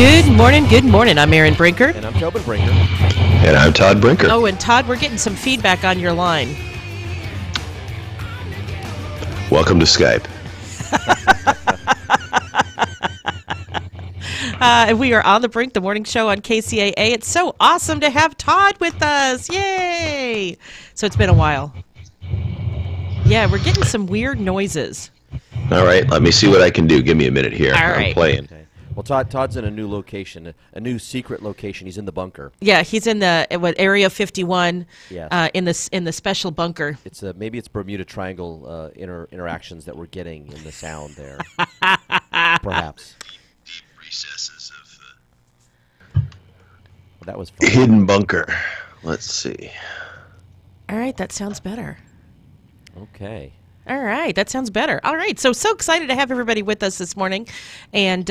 Good morning, good morning. I'm Aaron Brinker. And I'm Tobin Brinker. And I'm Todd Brinker. Oh, and Todd, we're getting some feedback on your line. Welcome to Skype. And we are on the Brink, the morning show on Kcaa. It's so awesome to have Todd with us. Yay! So it's been a while. Yeah, we're getting some weird noises. All right, let me see what I can do. Give me a minute here. All right. I'm playing. Okay. Well, Todd's in a new location, a new secret location. He's in the bunker. Yeah, he's in the Area 51. Yes. In the special bunker. It's maybe it's Bermuda Triangle interactions that we're getting in the sound there. Perhaps. Deep recesses of That was fun. hidden bunker. Let's see. All right, that sounds better. Okay. All right, that sounds better. All right, so excited to have everybody with us this morning, and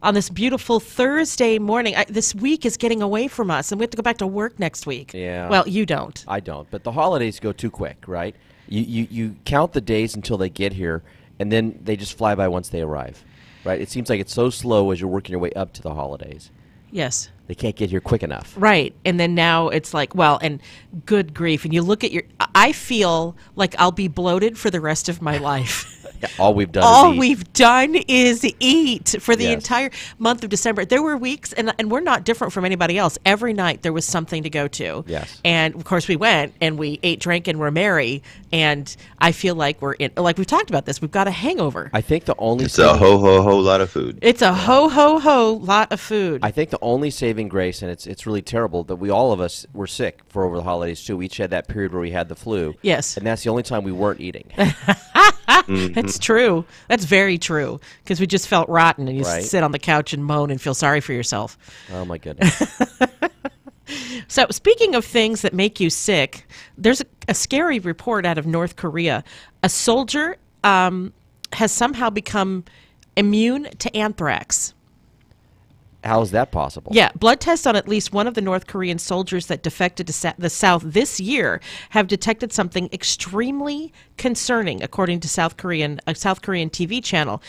on this beautiful Thursday morning. This week is getting away from us, and we have to go back to work next week. Yeah. Well, you don't. I don't, but the holidays go too quick, right? You count the days until they get here, and then they just fly by once they arrive, right? It seems like it's so slow as you're working your way up to the holidays. Yes. They can't get here quick enough. Right, and then now it's like, well, and good grief, and you look at I feel like I'll be bloated for the rest of my life. Yeah, all we've done is eat for the Yes. entire month of December. There were weeks, and we're not different from anybody else. Every night there was something to go to. Yes. And, of course, we went, and we ate, drank, and were merry, and I feel like like we've talked about this, we've got a hangover. I think the only It's a ho lot of food. It's a ho lot of food. I think the only saving grace, and it's really terrible, that all of us were sick for over the holidays too. We each had that period where we had the flu. Yes. And that's the only time we weren't eating. That's true. That's very true. Because we just felt rotten, and you Right. sit on the couch and moan and feel sorry for yourself. Oh my goodness. So, speaking of things that make you sick, there's a scary report out of North Korea. A soldier has somehow become immune to anthrax. How is that possible? Yeah, blood tests on at least one of the North Korean soldiers that defected to the South this year have detected something extremely concerning, according to a South Korean TV channel.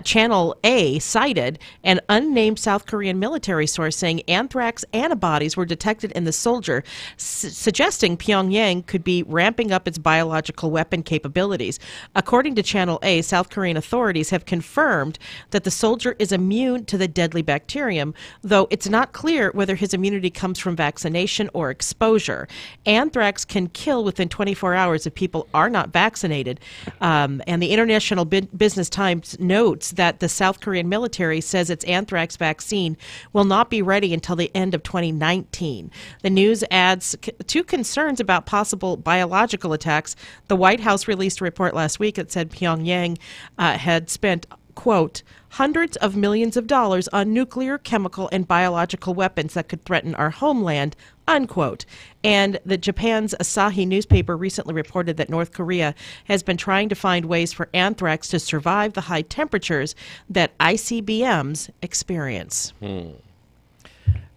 Channel A cited an unnamed South Korean military source saying anthrax antibodies were detected in the soldier, suggesting Pyongyang could be ramping up its biological weapon capabilities. According to Channel A, South Korean authorities have confirmed that the soldier is immune to the deadly bacterium, though it's not clear whether his immunity comes from vaccination or exposure. Anthrax can kill within 24 hours if people are not vaccinated. And the International Business Times notes that the South Korean military says its anthrax vaccine will not be ready until the end of 2019. The news adds to concerns about possible biological attacks. The White House released a report last week that said Pyongyang had spent, quote, hundreds of millions of dollars on nuclear, chemical, and biological weapons that could threaten our homeland, unquote. And the Japan's Asahi newspaper recently reported that North Korea has been trying to find ways for anthrax to survive the high temperatures that ICBMs experience.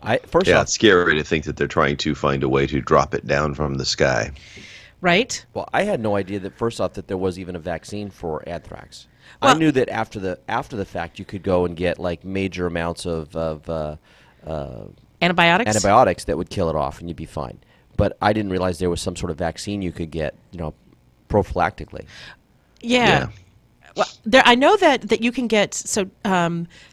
It's scary to think that they're trying to find a way to drop it down from the sky. Right? Well, I had no idea that first off that there was even a vaccine for anthrax. Well, I knew that after the fact you could go and get like major amounts of antibiotics that would kill it off and you'd be fine. But I didn't realize there was some sort of vaccine you could get, prophylactically. Yeah. Well, I know that you can get,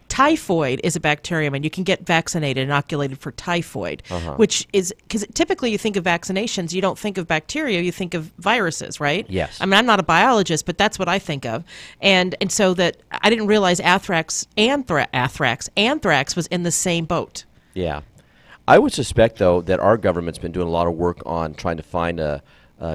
typhoid is a bacterium, and you can get vaccinated, inoculated for typhoid, which is, because typically you think of vaccinations, you don't think of bacteria, you think of viruses, right? Yes. I mean, I'm not a biologist, but that's what I think of. And so that I didn't realize anthrax was in the same boat. Yeah. I would suspect, though, that our government's been doing a lot of work on trying to find a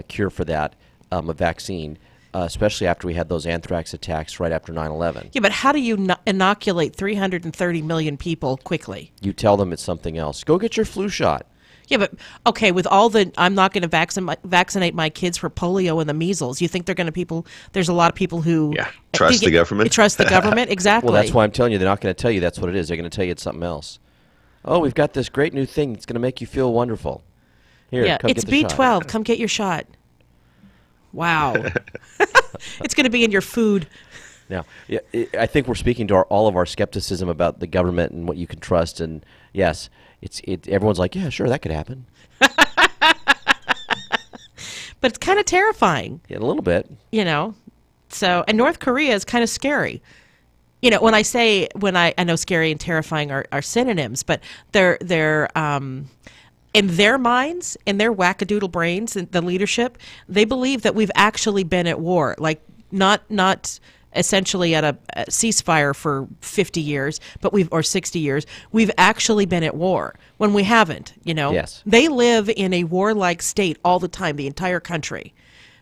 cure for that, a vaccine. Especially after we had those anthrax attacks right after 9/11. Yeah, but how do you inoculate 330 million people quickly? You tell them it's something else. Go get your flu shot. Yeah, but, okay, with all I'm not going to vaccinate my kids for polio and the measles, you think there's a lot of people who... Yeah, trust the government. Trust the government, exactly. Well, that's why I'm telling you, they're not going to tell you that's what it is. They're going to tell you it's something else. Oh, we've got this great new thing that's going to make you feel wonderful. Here, come it's get the B12. shot. Come get your shot. Wow. It's going to be in your food. Now, yeah, I think we're speaking to all of our skepticism about the government and what you can trust. And yes, everyone's like, yeah, sure, that could happen. But it's kind of terrifying. Yeah, a little bit. So, and North Korea is kind of scary. When I know scary and terrifying are synonyms, but they're in their minds, in their wackadoodle brains, the leadership, they believe that we've actually been at war, like not essentially at a ceasefire for 50 years, or 60 years. We've actually been at war when we haven't, Yes. They live in a warlike state all the time, the entire country,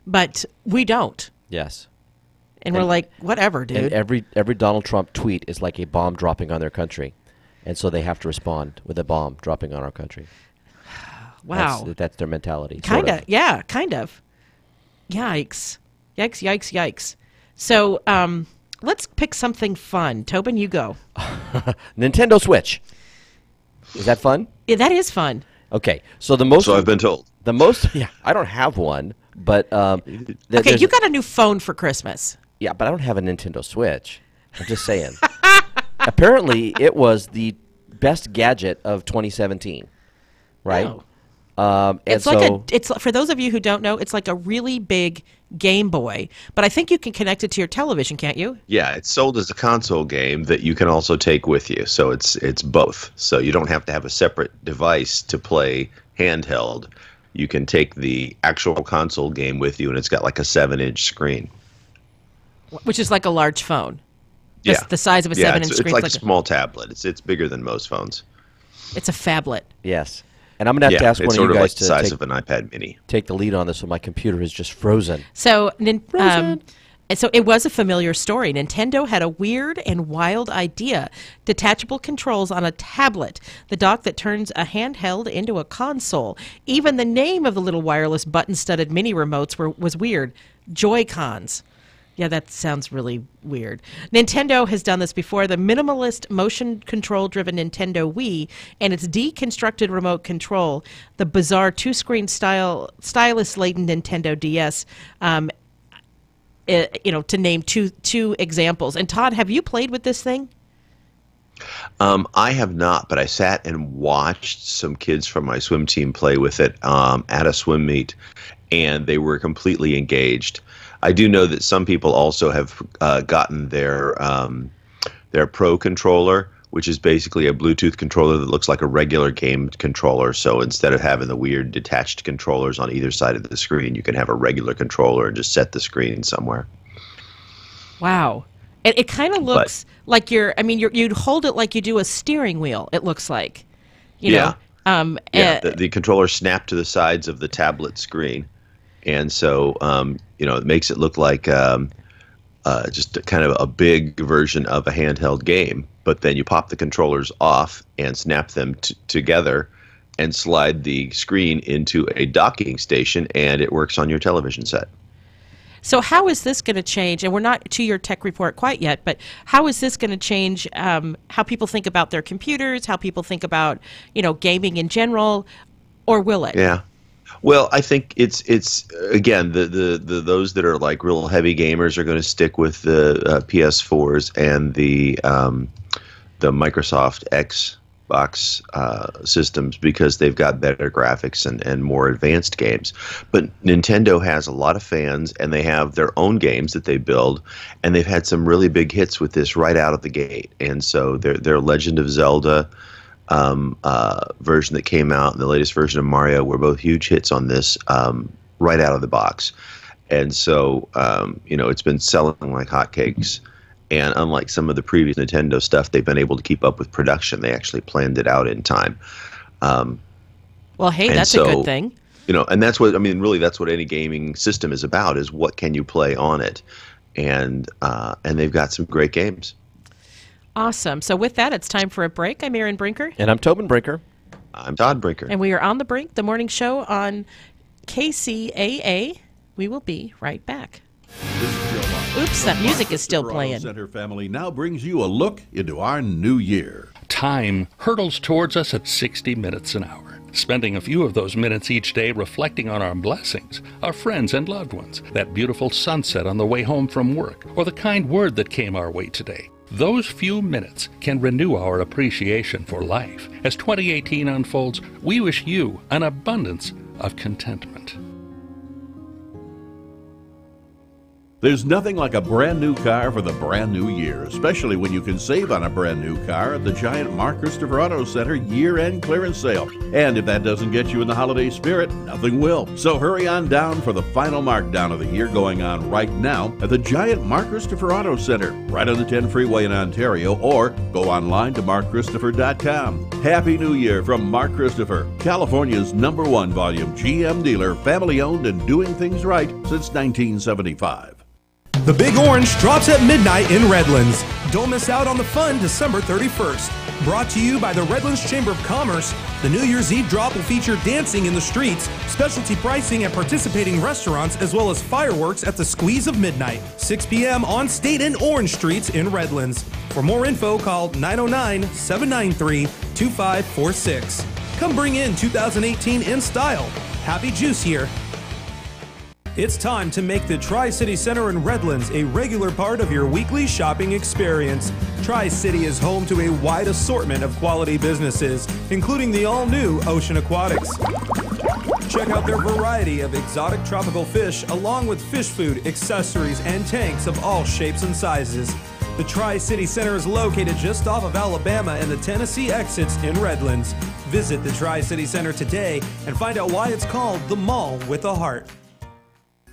but we don't. Yes. And we're like, whatever, dude. And every Donald Trump tweet is like a bomb dropping on their country. And so they have to respond with a bomb dropping on our country. Wow. That's their mentality. Kind of. Yeah, kind of. Yikes. Yikes, yikes, yikes. So let's pick something fun. Tobin, you go. Nintendo Switch. Is that fun? Yeah, that is fun. Okay. So I've been told. Yeah, I don't have one, but okay, you got a new phone for Christmas. Yeah, but I don't have a Nintendo Switch. I'm just saying. Apparently, it was the best gadget of 2017, right? Oh. It's for those of you who don't know, it's like a really big Game Boy, but I think you can connect it to your television, can't you? Yeah, it's sold as a console game that you can also take with you. So it's both. So you don't have to have a separate device to play handheld. You can take the actual console game with you, and it's got like a 7-inch screen. Which is like a large phone. Yeah. The size of a 7-inch screen. It's like a small tablet. It's bigger than most phones. It's a phablet. Yes. And I'm going to have to ask one of you guys like the to size of an iPad mini. Take the lead on this, so my computer is just frozen. So, so it was a familiar story. Nintendo had a weird and wild idea. Detachable controls on a tablet. The dock that turns a handheld into a console. Even the name of the little wireless button-studded mini remotes was weird. Joy-Cons. Yeah, that sounds really weird. Nintendo has done this before. The minimalist motion control-driven Nintendo Wii and its deconstructed remote control, the bizarre two-screen stylus-laden Nintendo DS, to name two examples. And Todd, have you played with this thing? I have not, but I sat and watched some kids from my swim team play with it at a swim meet, and they were completely engaged. I do know that some people also have gotten their Pro controller, which is basically a Bluetooth controller that looks like a regular game controller. So instead of having the weird detached controllers on either side of the screen, you can have a regular controller and just set the screen somewhere. Wow. It kind of looks like you'd hold it like you do a steering wheel, it looks like. The controller snapped to the sides of the tablet screen. And so, it makes it look like just kind of a big version of a handheld game. But then you pop the controllers off and snap them together and slide the screen into a docking station, and it works on your television set. So how is this going to change? And we're not to your tech report quite yet, but how is this going to change how people think about their computers, how people think about, gaming in general, or will it? Yeah. Well, I think it's again the those that are like real heavy gamers are going to stick with the PS4s and the Microsoft Xbox systems because they've got better graphics and more advanced games. But Nintendo has a lot of fans, and they have their own games that they build, and they've had some really big hits with this right out of the gate. And so their Legend of Zelda version that came out and the latest version of Mario were both huge hits on this right out of the box. And so, it's been selling like hotcakes. And unlike some of the previous Nintendo stuff, they've been able to keep up with production. They actually planned it out in time. Well, hey, that's a good thing. And that's what, really that's what any gaming system is about, is what can you play on it. And they've got some great games. Awesome. So with that, it's time for a break. I'm Erin Brinker. And I'm Tobin Brinker. I'm Todd Brinker. And we are on The Brink, the morning show on Kcaa. We will be right back. Oops, that music is still playing. Center Family now brings you a look into our new year. Time hurtles towards us at 60 minutes an hour. spending a few of those minutes each day reflecting on our blessings, our friends and loved ones, that beautiful sunset on the way home from work, or the kind word that came our way today. Those few minutes can renew our appreciation for life. As 2018 unfolds, we wish you an abundance of contentment. There's nothing like a brand new car for the brand new year, especially when you can save on a brand new car at the giant Mark Christopher Auto Center year-end clearance sale. And if that doesn't get you in the holiday spirit, nothing will. So hurry on down for the final markdown of the year going on right now at the giant Mark Christopher Auto Center, right on the 10 freeway in Ontario, or go online to markchristopher.com. Happy New Year from Mark Christopher, California's #1 volume GM dealer, family-owned and doing things right since 1975. The Big Orange drops at midnight in Redlands. Don't miss out on the fun December 31st. Brought to you by the Redlands Chamber of Commerce, the New Year's Eve drop will feature dancing in the streets, specialty pricing at participating restaurants, as well as fireworks at the Squeeze of Midnight, 6 p.m. on State and Orange Streets in Redlands. For more info, call 909-793-2546. Come bring in 2018 in style. Happy Juice here. It's time to make the Tri-City Center in Redlands a regular part of your weekly shopping experience. Tri-City is home to a wide assortment of quality businesses, including the all-new Ocean Aquatics. Check out their variety of exotic tropical fish, along with fish food, accessories, and tanks of all shapes and sizes. The Tri-City Center is located just off of Alabama and the Tennessee exits in Redlands. Visit the Tri-City Center today and find out why it's called the Mall with a Heart.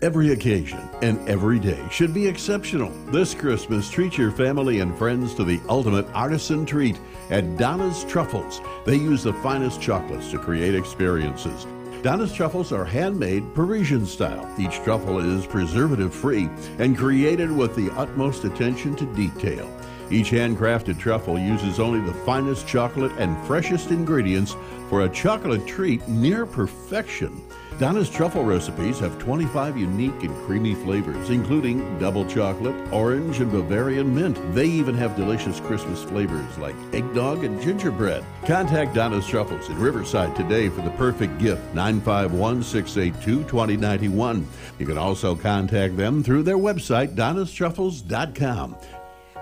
Every occasion and every day should be exceptional. This Christmas, treat your family and friends to the ultimate artisan treat at Donna's Truffles. They use the finest chocolates to create experiences. Donna's Truffles are handmade Parisian style. Each truffle is preservative-free and created with the utmost attention to detail. Each handcrafted truffle uses only the finest chocolate and freshest ingredients for a chocolate treat near perfection. Donna's Truffle recipes have 25 unique and creamy flavors, including double chocolate, orange, and Bavarian mint. They even have delicious Christmas flavors like eggnog and gingerbread. Contact Donna's Truffles in Riverside today for the perfect gift, 951-682-2091. You can also contact them through their website, donnastruffles.com.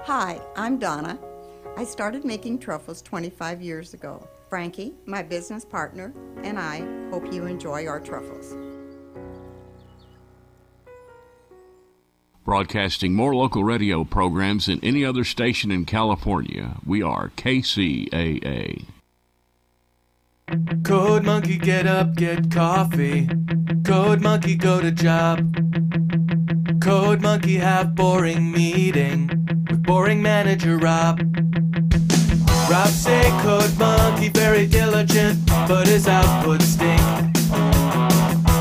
Hi, I'm Donna. I started making truffles 25 years ago. Frankie, my business partner, and I hope you enjoy our truffles. Broadcasting more local radio programs than any other station in California, we are KCAA. Code Monkey, get up, get coffee. Code Monkey, go to job. Code Monkey, have boring meeting with boring manager Rob. Rob say Code Monkey very diligent, but his output stink.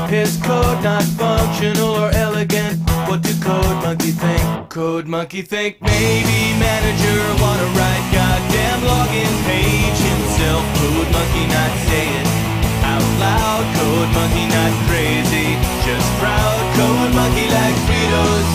His code not functional or elegant. What do Code Monkey think? Code Monkey think maybe manager wanna write goddamn login page himself. Code Monkey not say it out loud. Code Monkey not crazy, just proud. Code Monkey like Fritos.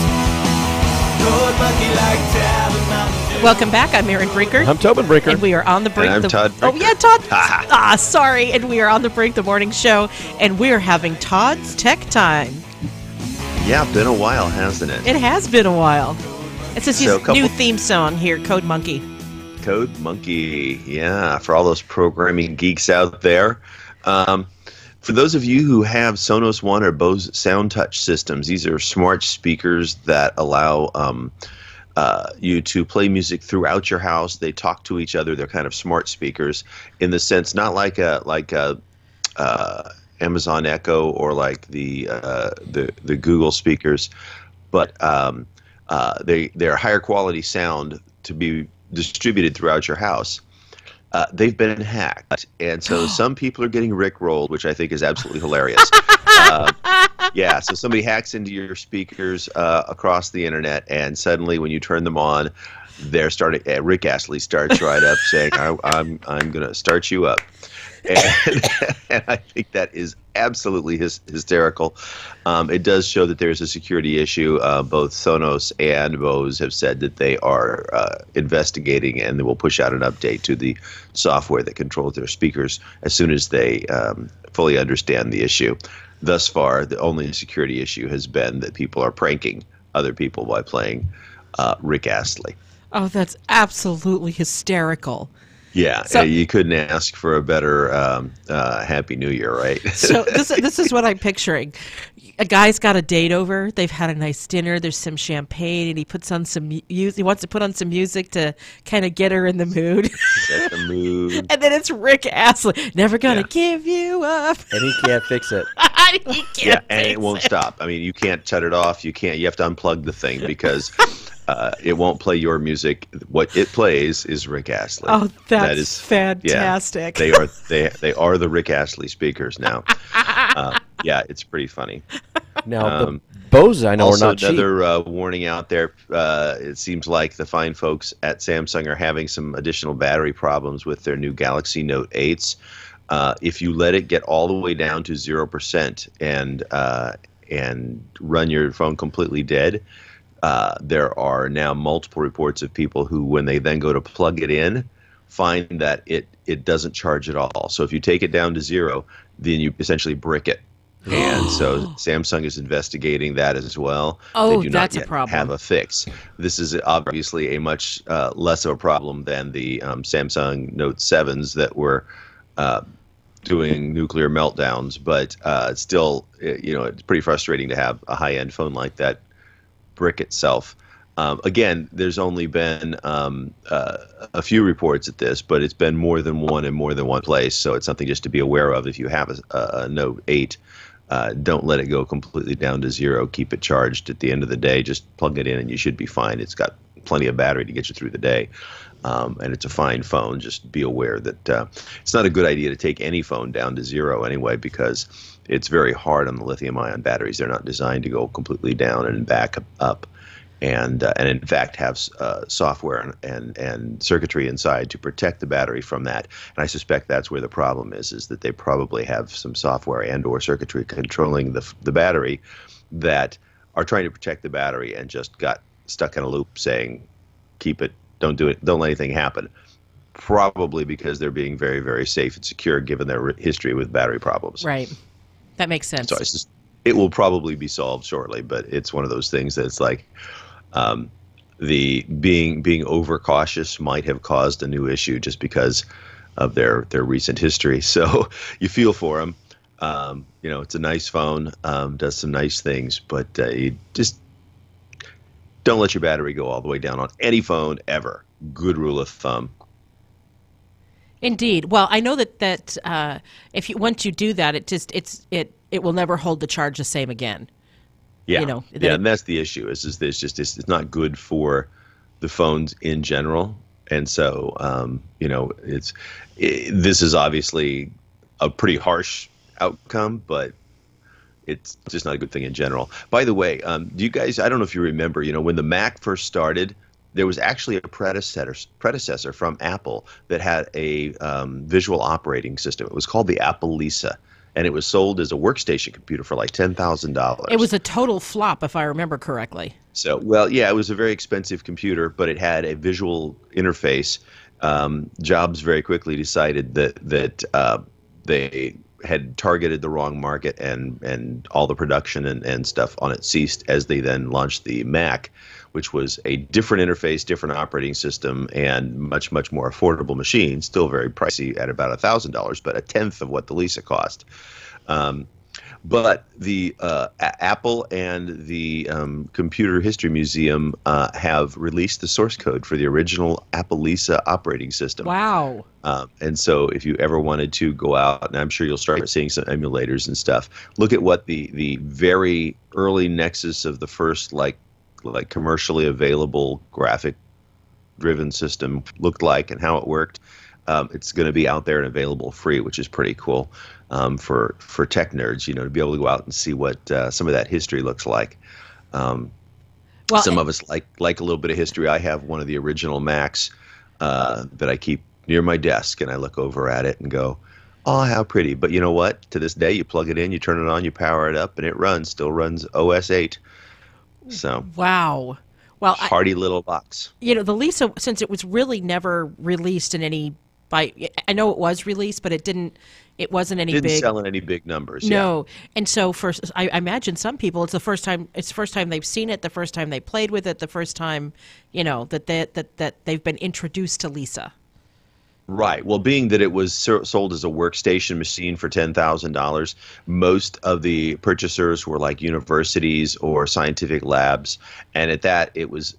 Code Monkey like Tavern Mountain. Welcome back. I'm Erin Brinker. I'm Tobin Brinker. And we are on the brink. And I'm Todd Oh, Brinker. yeah, Todd. Sorry. And we are on the brink, the morning show. And we're having Todd's Tech Time. Yeah, been a while, hasn't it? It has been a while. It's his So, new theme song here, Code Monkey. Code Monkey, yeah, for all those programming geeks out there. For those of you who have Sonos One or Bose SoundTouch systems, these are smart speakers that allow you to play music throughout your house. They talk to each other. They're kind of smart speakers in the sense, not like a Amazon Echo or like the Google speakers, but they're higher quality sound to be distributed throughout your house. They've been hacked, and so some people are getting rickrolled, which I think is absolutely hilarious. Yeah, so somebody hacks into your speakers across the internet, and suddenly when you turn them on, they're starting. Rick Astley starts right up saying, I'm going to start you up. And, and I think that is absolutely hysterical. It does show that there's a security issue. Both Sonos and Bose have said that they are investigating, and they will push out an update to the software that controls their speakers as soon as they fully understand the issue. Thus far, the only security issue has been that people are pranking other people by playing Rick Astley. Oh, that's absolutely hysterical. Yeah, So- you couldn't ask for a better Happy New Year, right? So this is what I'm picturing. A guy's got a date over. They've had a nice dinner. There's some champagne, and he puts on some music. He wants to put on some music to kind of get her in the mood. Set the mood. And then it's Rick Astley. Never gonna give you up. And he can't fix it. He can't Yeah, and fix it won't stop. I mean, you can't shut it off. You have to unplug the thing because it won't play your music. What it plays is Rick Astley. Oh, that's that is fantastic. Yeah, they are the Rick Astley speakers now. Yeah, it's pretty funny. Now, the Bose, I know, are Also, not cheap. another warning out there. It seems like the fine folks at Samsung are having some additional battery problems with their new Galaxy Note 8s. If you let it get all the way down to 0% and run your phone completely dead, there are now multiple reports of people who, when they then go to plug it in, find that it doesn't charge at all. So if you take it down to 0, then you essentially brick it. And so Samsung is investigating that as well. Oh, they do that's not a yet problem. have a fix. This is obviously a much less of a problem than the Samsung Note 7s that were doing nuclear meltdowns. But still, it's pretty frustrating to have a high-end phone like that brick itself. Again, there's only been a few reports at this, but it's been more than one in more than one place. So it's something just to be aware of. If you have a Note 8, don't let it go completely down to 0. Keep it charged at the end of the day. Just plug it in and you should be fine. It's got plenty of battery to get you through the day. And it's a fine phone. Just be aware that it's not a good idea to take any phone down to 0 anyway, because it's very hard on the lithium-ion batteries. They're not designed to go completely down and back up. And in fact have software and circuitry inside to protect the battery from that. And I suspect that's where the problem is that they probably have some software and or circuitry controlling the battery that are trying to protect the battery and just got stuck in a loop saying, keep it, don't do it, don't let anything happen. Probably because they're being very, very safe and secure given their history with battery problems. Right. That makes sense. So it will probably be solved shortly, but it's one of those things that it's like, the being overcautious might have caused a new issue just because of their recent history. So you feel for them. It's a nice phone, does some nice things, but you just don't let your battery go all the way down on any phone ever. Good rule of thumb. Indeed. Well, I know that if once you do that, it will never hold the charge the same again. Yeah, And that's the issue. It's not good for the phones in general, and so this is obviously a pretty harsh outcome, but it's just not a good thing in general. By the way, do you guys? I don't know if you remember. When the Mac first started, there was actually a predecessor from Apple that had a visual operating system. It was called the Apple Lisa. And it was sold as a workstation computer for like $10,000. It was a total flop, if I remember correctly. So, well, yeah, it was a very expensive computer, but it had a visual interface. Jobs very quickly decided that they had targeted the wrong market, and all the production and stuff on it ceased as they then launched the Mac, which was a different interface, different operating system, and much, much more affordable machine. Still very pricey at about $1,000, but a tenth of what the Lisa cost. But the Apple and the Computer History Museum have released the source code for the original Apple Lisa operating system. Wow. And so if you ever wanted to go out, and I'm sure you'll start seeing some emulators and stuff, look at what the very early nexus of the first like commercially available graphic-driven system looked like and how it worked. It's going to be out there and available free, which is pretty cool for tech nerds, to be able to go out and see what some of that history looks like. Well, some of us like a little bit of history. I have one of the original Macs that I keep near my desk, and I look over at it and go, oh, how pretty. But you know what? To this day, you plug it in, you turn it on, you power it up, and it still runs OS 8. So wow. Well, hardy little box. The Lisa, since it was really never released in any I know it was released, but it wasn't any Didn't big. sell in any big numbers. No, yeah. And so I imagine some people, it's the first time they've seen it, the first time they played with it, the first time, that they've been introduced to Lisa. Right. Well, being that it was sold as a workstation machine for $10,000, most of the purchasers were like universities or scientific labs, and at that, it was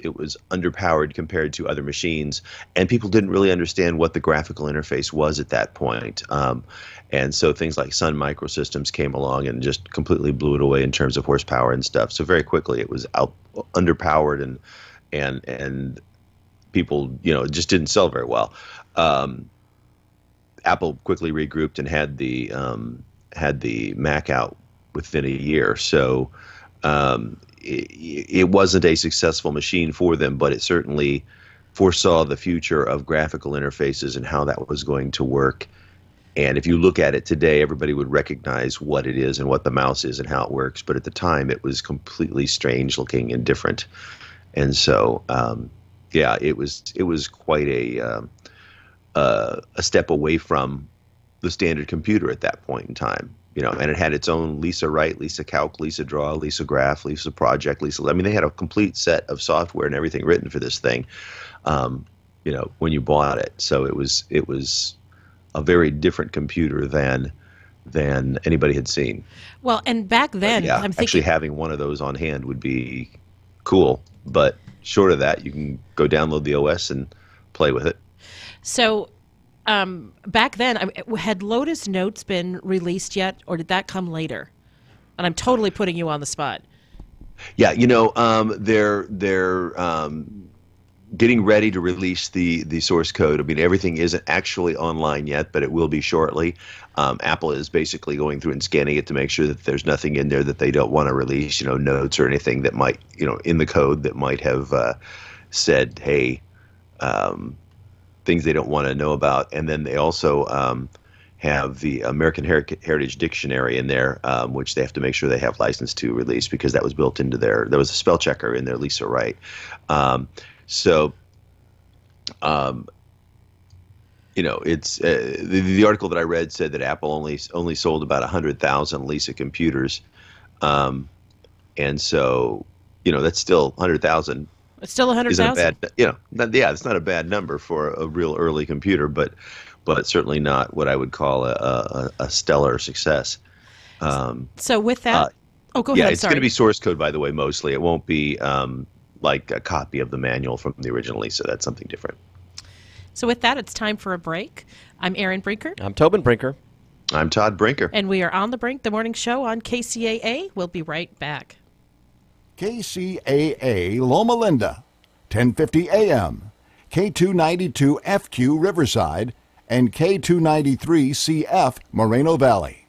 underpowered compared to other machines, and people didn't really understand what the graphical interface was at that point. And so things like Sun Microsystems came along and just completely blew it away in terms of horsepower and stuff. So very quickly, it was underpowered and people, it just didn't sell very well. Apple quickly regrouped and had the Mac out within a year. So it wasn't a successful machine for them, but it certainly foresaw the future of graphical interfaces and how that was going to work. And if you look at it today, everybody would recognize what it is and what the mouse is and how it works. But at the time, it was completely strange looking and different. And so, it was quite a step away from the standard computer at that point in time, and it had its own Lisa Write, Lisa Calc, Lisa Draw, Lisa Graph, Lisa Project, they had a complete set of software and everything written for this thing, when you bought it. So it was a very different computer than anybody had seen. Well, and back then, I'm thinking, actually having one of those on hand would be cool, but short of that, you can go download the OS and play with it. So back then, had Lotus Notes been released yet, or did that come later? And I'm totally putting you on the spot. Yeah, they're getting ready to release the source code. I mean, everything isn't actually online yet, but it will be shortly. Apple is basically going through and scanning it to make sure that there's nothing in there that they don't want to release, notes or anything that might, in the code that might have said, hey, things they don't want to know about. And then they also have the American Heritage Dictionary in there, which they have to make sure they have license to release because that was built into there was a spell checker in their Lisa Write. It's the article that I read said that Apple only sold about 100,000 Lisa computers. And so, that's still 100,000. It's still 100,000. It's not a bad number for a real early computer, but certainly not what I would call a stellar success. So with that, go ahead. Yeah, it's going to be source code, by the way, mostly. It won't be like a copy of the manual from the original Lisa. That's something different. So with that, it's time for a break. I'm Erin Brinker. I'm Tobin Brinker. I'm Todd Brinker. And we are on The Brink, the morning show on KCAA. We'll be right back. KCAA Loma Linda, 1050 AM, K292 FQ Riverside, and K293 CF Moreno Valley.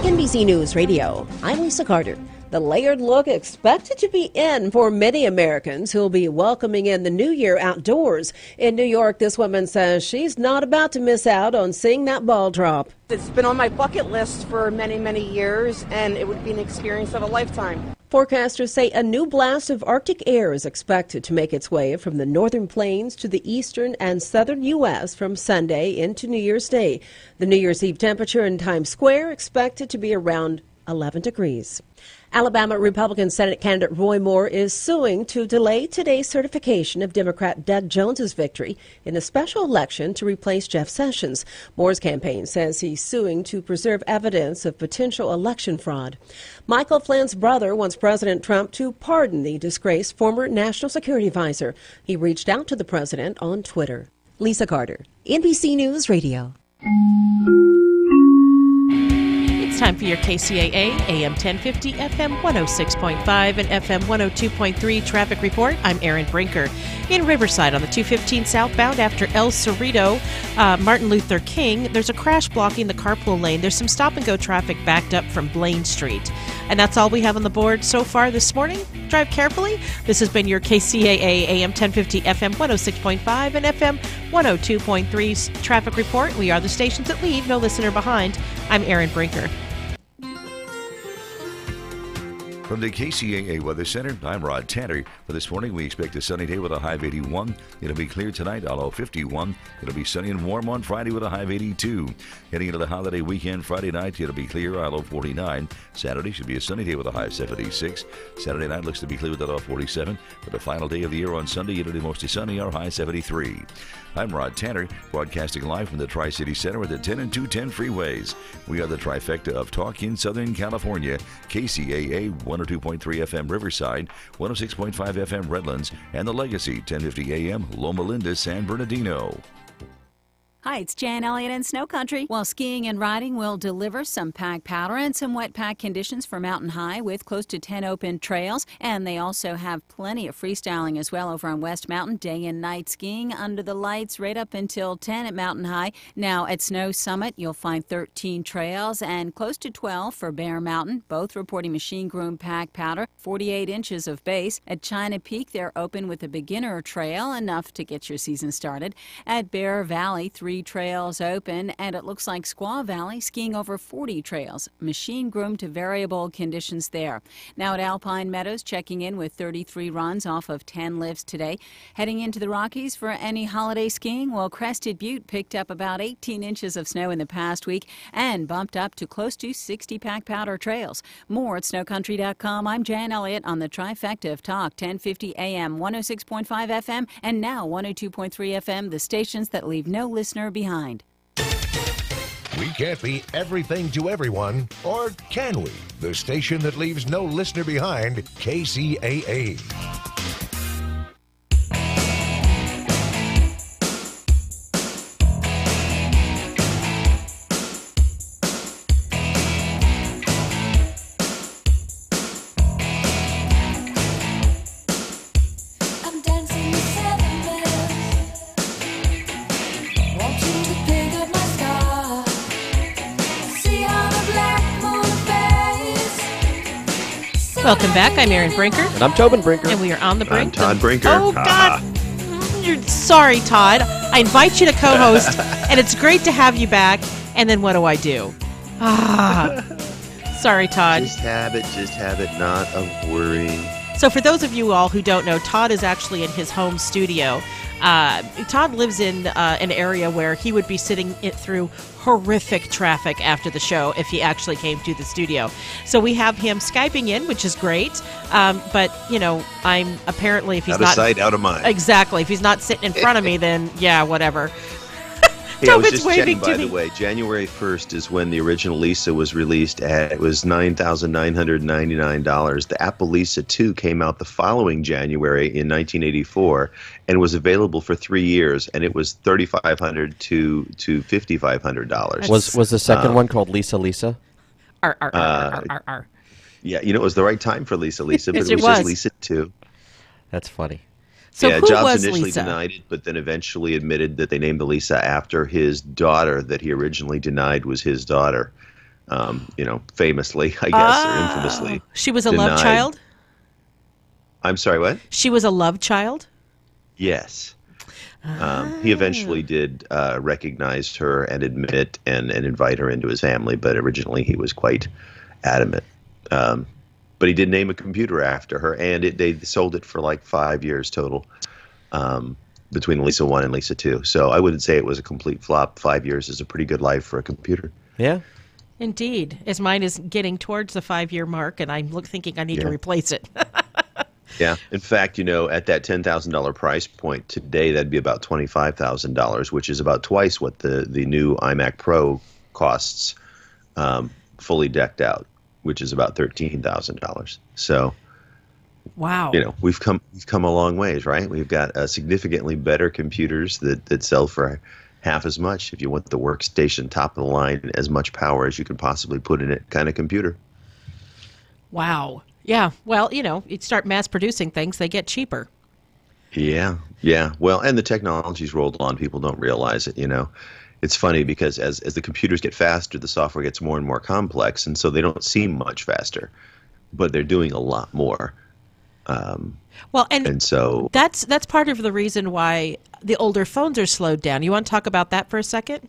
NBC News Radio, I'm Lisa Carter. The layered look expected to be in for many Americans who'll be welcoming in the new year outdoors. In New York, this woman says she's not about to miss out on seeing that ball drop. It's been on my bucket list for many, many years, and it would be an experience of a lifetime. Forecasters say a new blast of Arctic air is expected to make its way from the northern plains to the eastern and southern U.S. from Sunday into New Year's Day. The New Year's Eve temperature in Times Square expected to be around 11 degrees. Alabama Republican Senate candidate Roy Moore is suing to delay today's certification of Democrat Doug Jones's victory in a special election to replace Jeff Sessions. Moore's campaign says he's suing to preserve evidence of potential election fraud. Michael Flynn's brother wants President Trump to pardon the disgraced former national security advisor. He reached out to the president on Twitter. Lisa Carter, NBC News Radio. It's Time for your KCAA AM 1050, FM 106.5, and FM 102.3 traffic report. I'm Erin Brinker. In Riverside on the 215 southbound after El Cerrito, Martin Luther King, there's a crash blocking the carpool lane. There's some stop-and-go traffic backed up from Blaine Street. And that's all we have on the board so far this morning. Drive carefully. This has been your KCAA AM 1050, FM 106.5, and FM 102.3 traffic report. We are the stations that leave no listener behind. I'm Erin Brinker. From the KCAA Weather Center, I'm Rod Tanner. For this morning, we expect a sunny day with a high of 81. It'll be clear tonight, a low of 51. It'll be sunny and warm on Friday with a high of 82. Heading into the holiday weekend, Friday night, it'll be clear, a low of 49. Saturday should be a sunny day with a high of 76. Saturday night looks to be clear with a low of 47. For the final day of the year on Sunday, it'll be mostly sunny, our high 73. I'm Rod Tanner, broadcasting live from the Tri-City Center at the 10 and 210 freeways. We are the trifecta of talk in Southern California. KCAA 102.3 FM Riverside, 106.5 FM Redlands, and the Legacy 1050 AM Loma Linda, San Bernardino. Hi, it's Jan Elliott in Snow Country. While skiing and riding will deliver some pack powder and some wet pack conditions for Mountain High with close to 10 open trails. And they also have plenty of freestyling as well over on West Mountain. Day and night skiing under the lights right up until 10 at Mountain High. Now at Snow Summit, you'll find 13 trails and close to 12 for Bear Mountain, both reporting machine groomed pack powder, 48 inches of base. At China Peak, they're open with a beginner trail, enough to get your season started. At Bear Valley, 3 trails open, and it looks like Squaw Valley skiing over 40 trails, machine groomed to variable conditions there. Now at Alpine Meadows, checking in with 33 runs off of 10 lifts today. Heading into the Rockies for any holiday skiing, well, Crested Butte picked up about 18 inches of snow in the past week and bumped up to close to 60 pack powder trails. More at snowcountry.com. I'm Jan Elliott on the trifecta of talk, 1050 AM, 106.5 FM, and now 102.3 FM, the stations that leave no listener behind. We can't be everything to everyone, or can we? The station that leaves no listener behind, KCAA. Welcome back. I'm Erin Brinker. And I'm Tobin Brinker. And we are on the brink. I'm Todd Brinker. Oh, God. You're sorry, Todd. I invite you to co-host, and it's great to have you back. And then what do? Sorry, Todd. Just habit, not a worry. So for those of you all who don't know, Todd is actually in his home studio. Todd lives in an area where he would be sitting through horrific traffic after the show if he actually came to the studio. So we have him Skyping in, which is great. But, you know, I'm apparently, if he's not... Out of sight, out of mind. Exactly. If he's not sitting in front of me, then, yeah, whatever. Hey, I was just checking, by the way, January 1st is when the original Lisa was released. It was $9,999. The Apple Lisa 2 came out the following January in 1984 and was available for 3 years, and it was $3,500 to $5,500. Was the second one called Lisa Lisa? Yeah, you know, it was the right time for Lisa Lisa, but Yes, it was it was. just Lisa 2. That's funny. So yeah, who Jobs was initially Lisa? denied it, but then eventually admitted that they named the Lisa after his daughter that he originally denied was his daughter. You know, famously, I guess, or infamously. She was a love child? I'm sorry, what? She was a love child? Yes. He eventually did recognize her and admit and invite her into his family, but originally he was quite adamant. But he did name a computer after her, and they sold it for like 5 years total between Lisa 1 and Lisa 2. So I wouldn't say it was a complete flop. 5 years is a pretty good life for a computer. Yeah. Indeed. As mine is getting towards the 5-year mark, and I'm thinking I need to replace it. Yeah. In fact, you know, at that $10,000 price point today, that'd be about $25,000, which is about twice what the new iMac Pro costs fully decked out, which is about $13,000. So, wow, you know, we've come a long ways, right? We've got significantly better computers that sell for half as much if you want the workstation top of the line, as much power as you can possibly put in it kind of computer. Wow. Yeah. Well, you start mass producing things, they get cheaper. Yeah. Well, and the technology's rolled on. People don't realize it, It's funny because as the computers get faster, the software gets more and more complex, and so they don't seem much faster, but they're doing a lot more. Well, and so that's part of the reason why the older phones are slowed down. You want to talk about that for a second?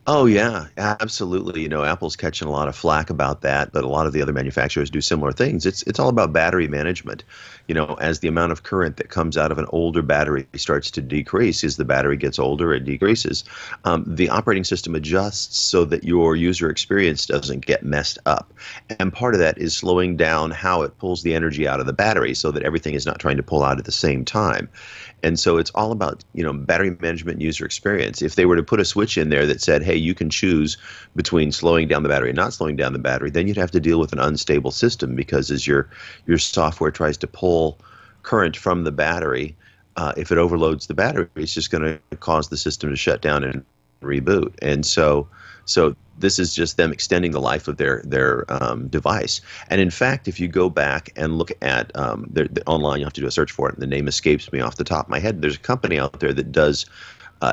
Oh, yeah, absolutely. Apple's catching a lot of flack about that, but a lot of the other manufacturers do similar things. It's all about battery management. As the amount of current that comes out of an older battery starts to decrease, as the battery gets older, it decreases. The operating system adjusts so that your user experience doesn't get messed up. And part of that is slowing down how it pulls the energy out of the battery so that everything is not trying to pull out at the same time. And so it's all about, battery management and user experience. If they were to put a switch in there that said, hey, you can choose between slowing down the battery and not slowing down the battery, then you'd have to deal with an unstable system, because as your software tries to pull current from the battery, if it overloads the battery, it's just going to cause the system to shut down and reboot. And so this is just them extending the life of their device. And in fact, if you go back and look at online, you have to do a search for it, and the name escapes me off the top of my head. There's a company out there that does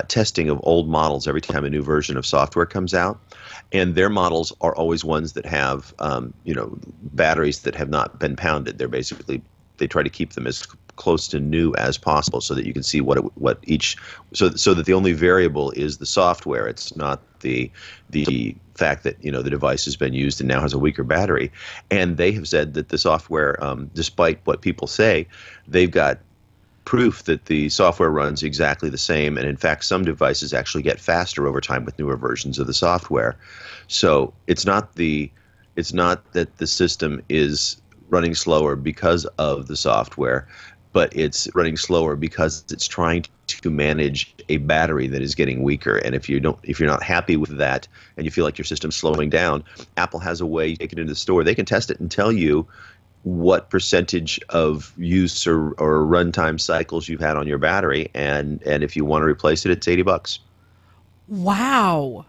testing of old models every time a new version of software comes out, and their models are always ones that have batteries that have not been pounded. They try to keep them as close to new as possible, so that you can see so that the only variable is the software. It's not the fact that the device has been used and now has a weaker battery. And they have said that the software, despite what people say, they've got proof that the software runs exactly the same, and in fact some devices actually get faster over time with newer versions of the software. So it's not that the system is running slower because of the software, but it's running slower because it's trying to manage a battery that is getting weaker. And if you're not happy with that and you feel like your system's slowing down, Apple has a way. You take it into the store, they can test it and tell you what percentage of use or runtime cycles you've had on your battery, and if you want to replace it, it's $80. Wow.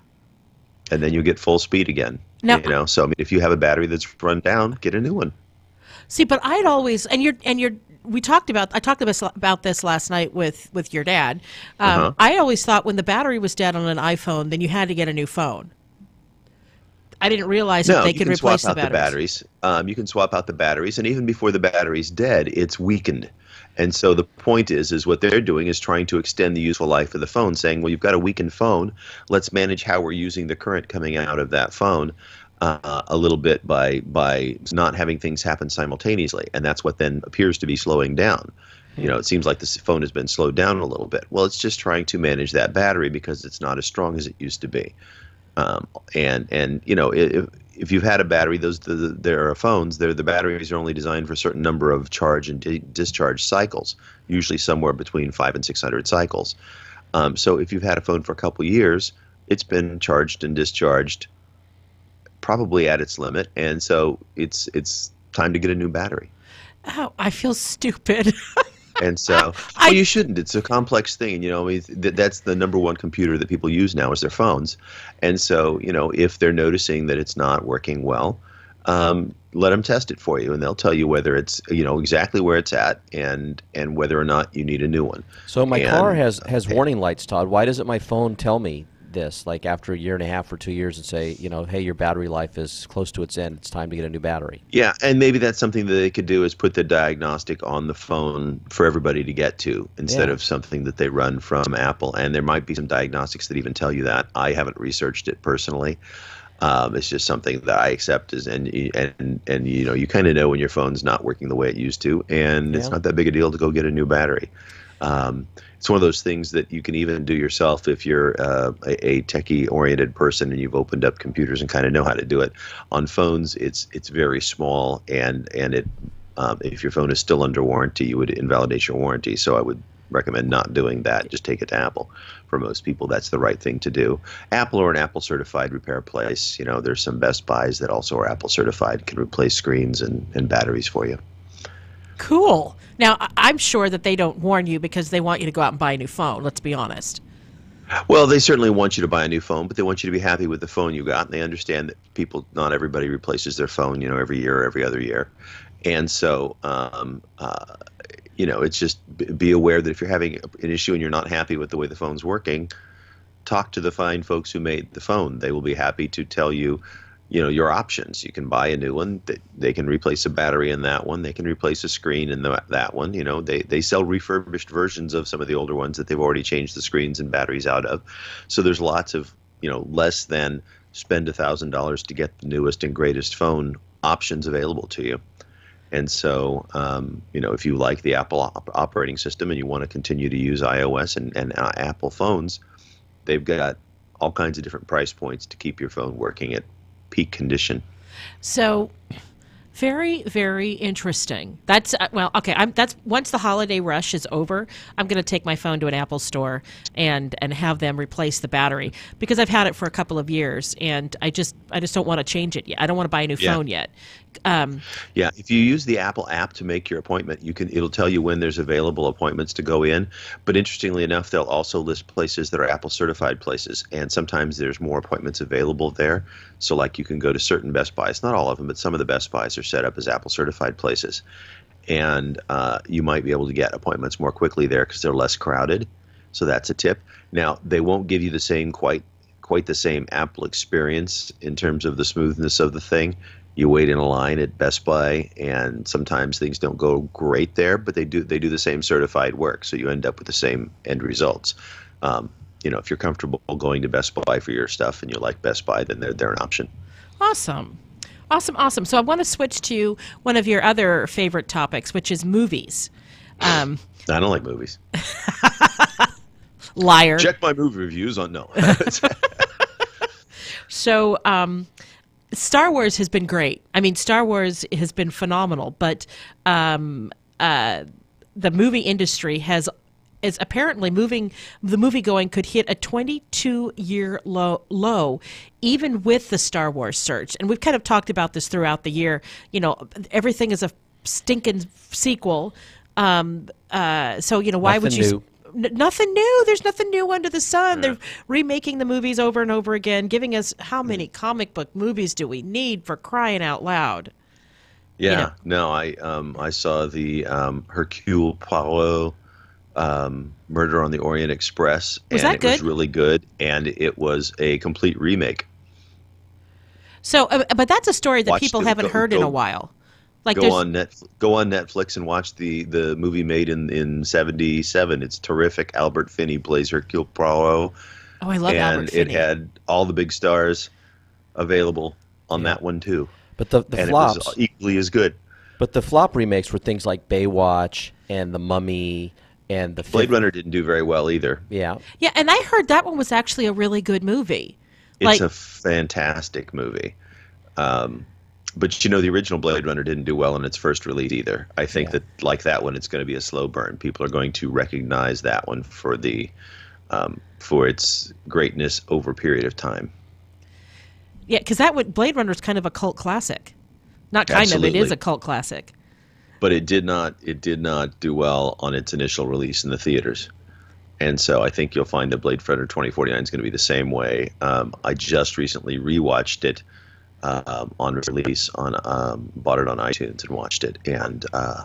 And then you get full speed again. Now, so if you have a battery that's run down, get a new one. See, but I'd always I talked about this last night with your dad. I always thought when the battery was dead on an iPhone, then you had to get a new phone. I didn't realize that they could replace the batteries. You can swap out the batteries, and even before the battery's dead, it's weakened. And so the point is what they're doing is trying to extend the useful life of the phone, saying, well, you've got a weakened phone. Let's manage how we're using the current coming out of that phone a little bit by not having things happen simultaneously. And that's what then appears to be slowing down. It seems like this phone has been slowed down a little bit. Well, it's just trying to manage that battery because it's not as strong as it used to be. If you've had a battery, there are phones. The batteries are only designed for a certain number of charge and discharge cycles, usually somewhere between 500 and 600 cycles. So if you've had a phone for a couple of years, it's been charged and discharged probably at its limit, and so it's time to get a new battery. Oh, I feel stupid. And so, you shouldn't. It's a complex thing. That's the number one computer that people use now is their phones. And so, if they're noticing that it's not working well, let them test it for you, and they'll tell you whether it's, exactly where it's at and whether or not you need a new one. So my car has warning lights, Todd. Why doesn't my phone tell me this, like after a year and a half or 2 years, and say, hey, your battery life is close to its end. It's time to get a new battery. Yeah, and maybe that's something that they could do is put the diagnostic on the phone for everybody to get to instead of something that they run from Apple. And there might be some diagnostics that even tell you that. I haven't researched it personally. It's just something that I accept and you kind of know when your phone's not working the way it used to, and it's not that big a deal to go get a new battery. It's one of those things that you can even do yourself if you're a techie-oriented person and you've opened up computers and kind of know how to do it. On phones, it's very small, and it if your phone is still under warranty, you would invalidate your warranty. So I would recommend not doing that. Just take it to Apple. For most people, that's the right thing to do. Apple or an Apple-certified repair place. There's some Best Buys that also are Apple-certified, can replace screens and batteries for you. Cool. Now, I'm sure that they don't warn you because they want you to go out and buy a new phone, let's be honest. Well, they certainly want you to buy a new phone, but they want you to be happy with the phone you got, and they understand that not everybody replaces their phone, every year or every other year, and so, it's just be aware that if you're having an issue and you're not happy with the way the phone's working, talk to the fine folks who made the phone. They will be happy to tell you, your options. You can buy a new one. They can replace a battery in that one. They can replace a screen in that one. They sell refurbished versions of some of the older ones that they've already changed the screens and batteries out of. So there's lots of, less than spend $1,000 to get the newest and greatest phone options available to you. And so, if you like the Apple operating system and you want to continue to use iOS and Apple phones, they've got all kinds of different price points to keep your phone working at peak condition. So, very, very interesting. That's okay. That's once the holiday rush is over, I'm going to take my phone to an Apple store and have them replace the battery, because I've had it for a couple of years and I just don't want to change it yet. I don't want to buy a new phone yet. If you use the Apple app to make your appointment, it'll tell you when there's available appointments to go in. But interestingly enough, they'll also list places that are Apple certified places, and sometimes there's more appointments available there. So like you can go to certain Best Buys, not all of them, but some of the Best Buys are set up as Apple certified places, and you might be able to get appointments more quickly there because they're less crowded. So that's a tip. Now, they won't give you the same quite the same Apple experience in terms of the smoothness of the thing. You wait in a line at Best Buy, and sometimes things don't go great there, but they do the same certified work, so you end up with the same end results. If you're comfortable going to Best Buy for your stuff and you like Best Buy, then they're an option. Awesome. So I want to switch to one of your other favorite topics, which is movies. I don't like movies. Liar. Check my movie reviews on no. So, Star Wars has been great. I mean, Star Wars has been phenomenal, but the movie industry is apparently the movie going could hit a 22-year low, even with the Star Wars surge. And we've kind of talked about this throughout the year. Everything is a stinking sequel. So, why would you... Nothing new. There's nothing new under the sun. They're remaking the movies over and over again, giving us how many comic book movies do we need, for crying out loud? Yeah. No, I saw the Hercule Poirot Murder on the Orient Express, and it was really good, and it was a complete remake. So, but that's a story that people haven't heard in a while. Like go on Netflix and watch the movie made in '77. It's terrific. Albert Finney plays Hercule Poirot. Oh, I love Albert Finney. And it had all the big stars available on that one too. But the flops, it was equally as good. But the flop remakes were things like Baywatch and The Mummy and the Blade Runner didn't do very well either. Yeah, and I heard that one was actually a really good movie. It's a fantastic movie. But the original Blade Runner didn't do well in its first release either. I think that, like that one, it's going to be a slow burn. People are going to recognize that one for for its greatness over a period of time. Yeah, because Blade Runner is kind of a cult classic. Not kind Absolutely. of, it is a cult classic. But it did not do well on its initial release in the theaters. And so I think you'll find that Blade Runner 2049 is going to be the same way. I just recently rewatched it. On release, bought it on iTunes and watched it, and I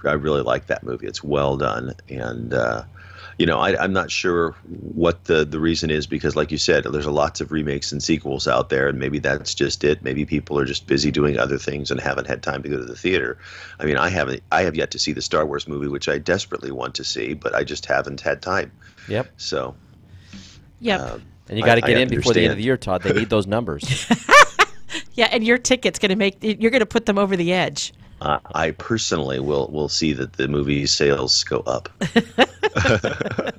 really like that movie. It's well done, and I'm not sure what the reason is, because like you said, there's lots of remakes and sequels out there, and maybe that's just it. Maybe people are just busy doing other things and haven't had time to go to the theater. I mean, I have yet to see the Star Wars movie, which I desperately want to see, but I just haven't had time. Yep. So. Yep. And you got to get in before the end of the year, Todd. They need those numbers. Yeah, and your ticket's you're going to put them over the edge. I personally will see that the movie sales go up.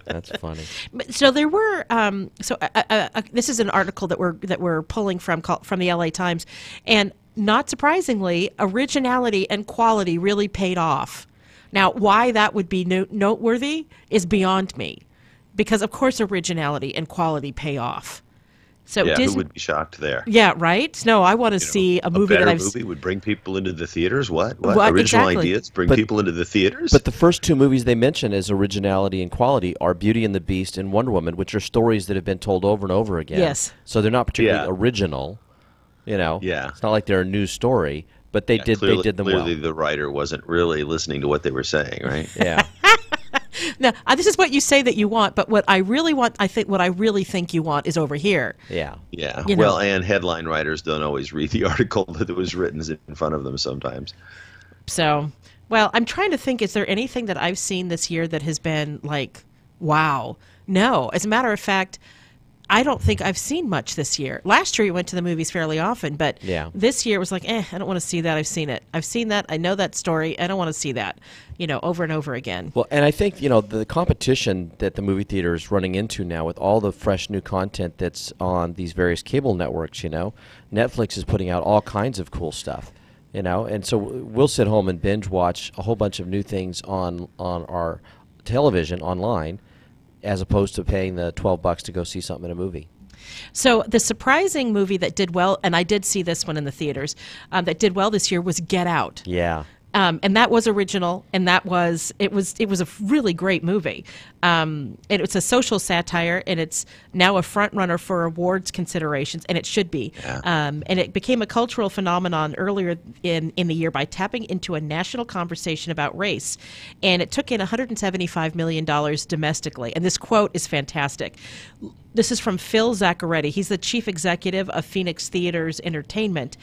That's funny. So there were this is an article that we're pulling from the LA Times, and not surprisingly, originality and quality really paid off. Now, why that would be noteworthy is beyond me. Because, of course, originality and quality pay off. So yeah, Disney, who would be shocked there? Yeah, right? No, I want to see a movie that I've movie would bring people into the theaters. What? What? Original Exactly. ideas bring people into the theaters? But the first two movies they mention as originality and quality are Beauty and the Beast and Wonder Woman, which are stories that have been told over and over again. Yes. So they're not particularly original. You know. Yeah. It's not like they're a new story, but they did clearly, they did them well. Clearly, the writer wasn't really listening to what they were saying, right? Yeah. Now, this is what you say that you want, but what I really want, what I really think you want is over here. Yeah. Yeah. You know. Well, and headline writers don't always read the article that was written in front of them sometimes. So, well, I'm trying to think, is there anything that I've seen this year that has been like, wow? No. As a matter of fact, I don't think I've seen much this year. Last year we went to the movies fairly often, but this year it was like, I don't want to see that. I've seen it. I've seen that. I know that story. I don't want to see that, over and over again. Well, and I think, the competition that the movie theater is running into now with all the fresh new content that's on these various cable networks, Netflix is putting out all kinds of cool stuff, and so we'll sit home and binge watch a whole bunch of new things on our television online, as opposed to paying the $12 to go see something in a movie. So the surprising movie that did well, and I did see this one in the theaters, that did well this year was Get Out. Yeah. And that was original, and it was a really great movie. It's a social satire, and it's now a front runner for awards considerations, and it should be. Yeah. And it became a cultural phenomenon earlier in the year by tapping into a national conversation about race, and it took in $175 million domestically. And this quote is fantastic. This is from Phil Zaccaretti. He's the chief executive of Phoenix Theaters Entertainment,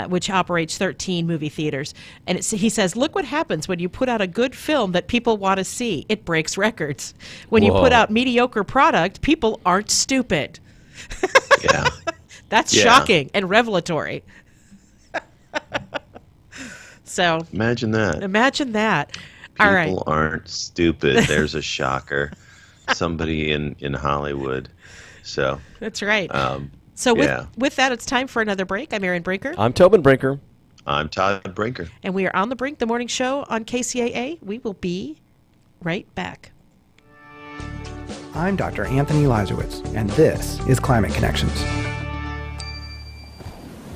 which operates 13 movie theaters. And he says, look what happens when you put out a good film that people want to see. It breaks records. When you put out mediocre product, people aren't stupid. Yeah. That's shocking and revelatory. So imagine that. Imagine that. People All right. aren't stupid. There's a shocker. Somebody in Hollywood. So that's right. So with that, it's time for another break. I'm Erin Brinker. I'm Tobin Brinker. I'm Todd Brinker. And we are on the Brink, the morning show on KCAA. We will be right back. I'm Dr. Anthony Lazarowitz, and this is Climate Connections.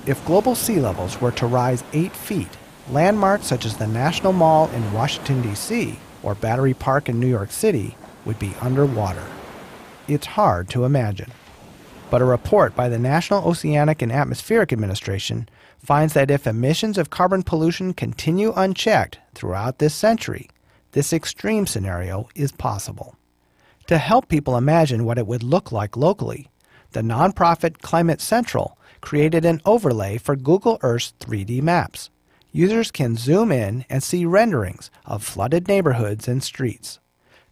If global sea levels were to rise 8 feet, landmarks such as the National Mall in Washington, D.C., or Battery Park in New York City would be underwater. It's hard to imagine. But a report by the National Oceanic and Atmospheric Administration finds that if emissions of carbon pollution continue unchecked throughout this century, this extreme scenario is possible. To help people imagine what it would look like locally, the nonprofit Climate Central created an overlay for Google Earth's 3D maps. Users can zoom in and see renderings of flooded neighborhoods and streets.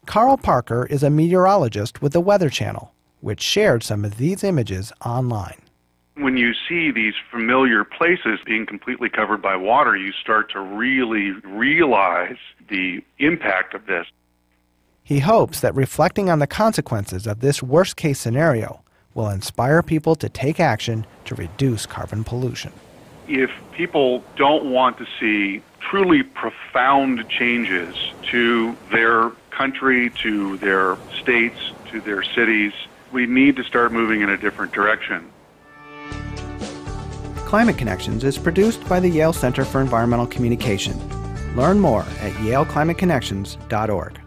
Carl Parker is a meteorologist with the Weather Channel, which shared some of these images online. When you see these familiar places being completely covered by water, you start to really realize the impact of this. He hopes that reflecting on the consequences of this worst-case scenario will inspire people to take action to reduce carbon pollution. If people don't want to see truly profound changes to their country, to their states, to their cities, we need to start moving in a different direction. Climate Connections is produced by the Yale Center for Environmental Communication. Learn more at yaleclimateconnections.org.